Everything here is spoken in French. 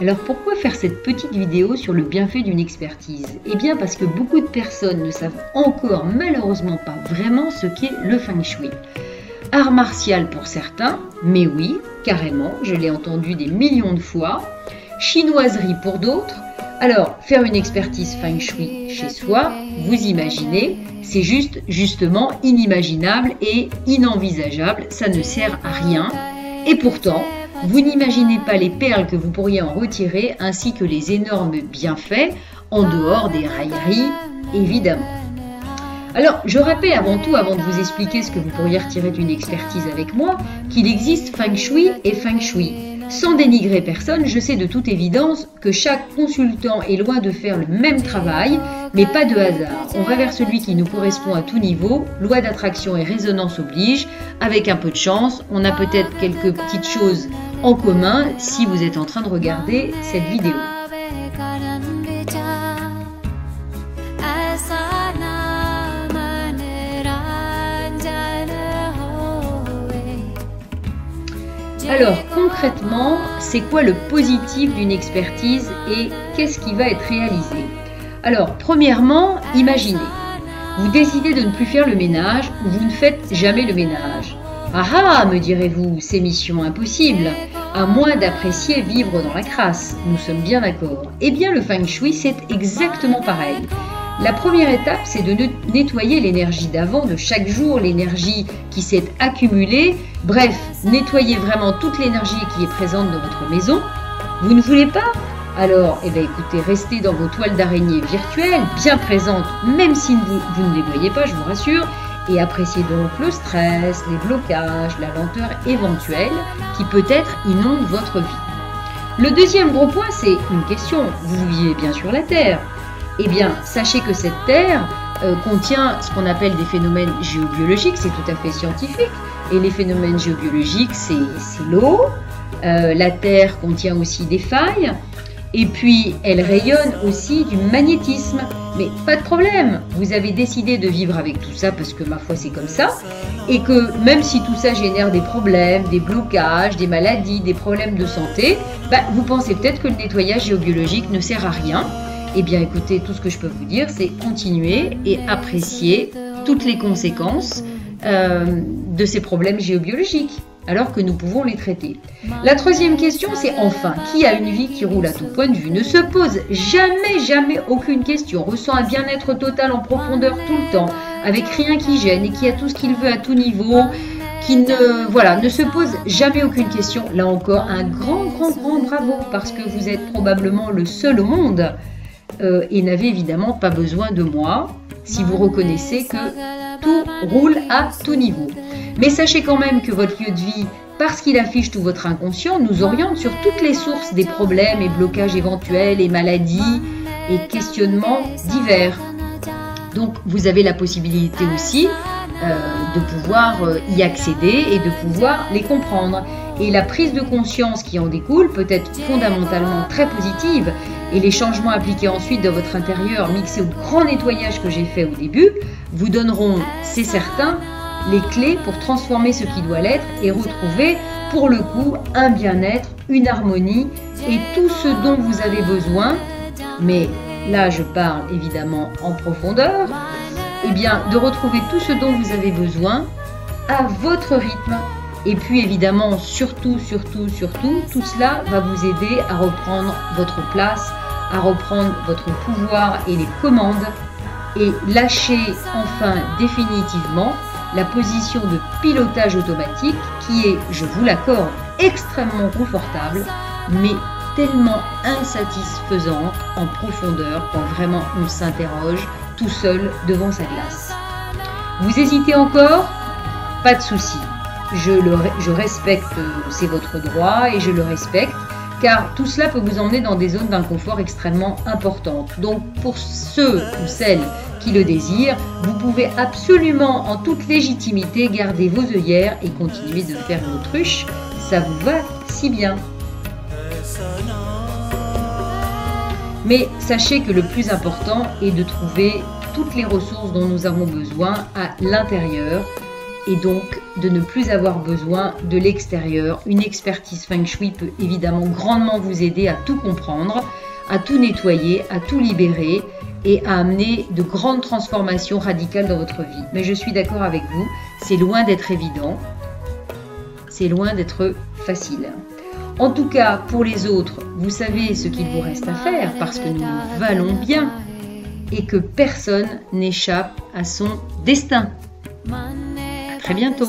Alors pourquoi faire cette petite vidéo sur le bienfait d'une expertise? Eh bien parce que beaucoup de personnes ne savent encore malheureusement pas vraiment ce qu'est le Feng Shui. Art martial pour certains, mais oui, carrément, je l'ai entendu des millions de fois. Chinoiserie pour d'autres. Alors, faire une expertise Feng Shui chez soi, vous imaginez, c'est justement inimaginable et inenvisageable, ça ne sert à rien. Et pourtant, vous n'imaginez pas les perles que vous pourriez en retirer, ainsi que les énormes bienfaits, en dehors des railleries, évidemment. Alors, je rappelle avant tout, avant de vous expliquer ce que vous pourriez retirer d'une expertise avec moi, qu'il existe Feng Shui et Feng Shui. Sans dénigrer personne, je sais de toute évidence que chaque consultant est loin de faire le même travail, mais pas de hasard. On va vers celui qui nous correspond à tout niveau, loi d'attraction et résonance oblige. Avec un peu de chance, on a peut-être quelques petites choses en commun si vous êtes en train de regarder cette vidéo. Alors concrètement, c'est quoi le positif d'une expertise et qu'est-ce qui va être réalisé? Alors premièrement, imaginez, vous décidez de ne plus faire le ménage ou vous ne faites jamais le ménage. Ah ah, me direz-vous, c'est mission impossible, à moins d'apprécier vivre dans la crasse, nous sommes bien d'accord. Eh bien le Feng Shui c'est exactement pareil. La première étape, c'est de nettoyer l'énergie d'avant, de chaque jour, l'énergie qui s'est accumulée. Bref, nettoyer vraiment toute l'énergie qui est présente dans votre maison. Vous ne voulez pas? Alors, eh bien, écoutez, restez dans vos toiles d'araignée virtuelles, bien présentes, même si vous ne les voyez pas, je vous rassure, et appréciez donc le stress, les blocages, la lenteur éventuelle qui peut-être inonde votre vie. Le deuxième gros point, c'est une question. Vous vivez bien sur la Terre. Eh bien, sachez que cette Terre contient ce qu'on appelle des phénomènes géobiologiques, c'est tout à fait scientifique. Et les phénomènes géobiologiques, c'est l'eau. La Terre contient aussi des failles. Et puis, elle rayonne aussi du magnétisme. Mais pas de problème, vous avez décidé de vivre avec tout ça parce que ma foi, c'est comme ça. Et que même si tout ça génère des problèmes, des blocages, des maladies, des problèmes de santé, vous pensez peut-être que le nettoyage géobiologique ne sert à rien. Eh bien écoutez, tout ce que je peux vous dire, c'est continuer et apprécier toutes les conséquences de ces problèmes géobiologiques, alors que nous pouvons les traiter. La troisième question, c'est enfin, qui a une vie qui roule à tout point de vue, ne se pose jamais aucune question, ressent un bien-être total en profondeur tout le temps, avec rien qui gêne et qui a tout ce qu'il veut à tout niveau, qui ne se pose jamais aucune question. Là encore, un grand bravo, parce que vous êtes probablement le seul au monde et n'avez évidemment pas besoin de moi si vous reconnaissez que tout roule à tout niveau. Mais sachez quand même que votre lieu de vie, parce qu'il affiche tout votre inconscient, nous oriente sur toutes les sources des problèmes et blocages éventuels et maladies et questionnements divers. Donc vous avez la possibilité aussi de pouvoir y accéder et de pouvoir les comprendre. Et la prise de conscience qui en découle peut être fondamentalement très positive. Et les changements appliqués ensuite dans votre intérieur, mixés au grand nettoyage que j'ai fait au début, vous donneront, c'est certain, les clés pour transformer ce qui doit l'être et retrouver, pour le coup, un bien-être, une harmonie et tout ce dont vous avez besoin. Mais là, je parle évidemment en profondeur. Eh bien, de retrouver tout ce dont vous avez besoin à votre rythme. Et puis évidemment, surtout, tout cela va vous aider à reprendre votre place, à reprendre votre pouvoir et les commandes et lâcher enfin définitivement la position de pilotage automatique qui est, je vous l'accorde, extrêmement confortable, mais tellement insatisfaisante en profondeur quand vraiment on s'interroge tout seul devant sa glace. Vous hésitez encore? Pas de souci. Je respecte, c'est votre droit et je le respecte, car tout cela peut vous emmener dans des zones d'inconfort extrêmement importantes. Donc pour ceux ou celles qui le désirent, vous pouvez absolument en toute légitimité garder vos œillères et continuer de faire l'autruche, ça vous va si bien. Mais sachez que le plus important est de trouver toutes les ressources dont nous avons besoin à l'intérieur et donc de ne plus avoir besoin de l'extérieur. Une expertise Feng Shui peut évidemment grandement vous aider à tout comprendre, à tout nettoyer, à tout libérer et à amener de grandes transformations radicales dans votre vie. Mais je suis d'accord avec vous, c'est loin d'être évident, c'est loin d'être facile. En tout cas, pour les autres, vous savez ce qu'il vous reste à faire parce que nous nous valons bien et que personne n'échappe à son destin. À très bientôt.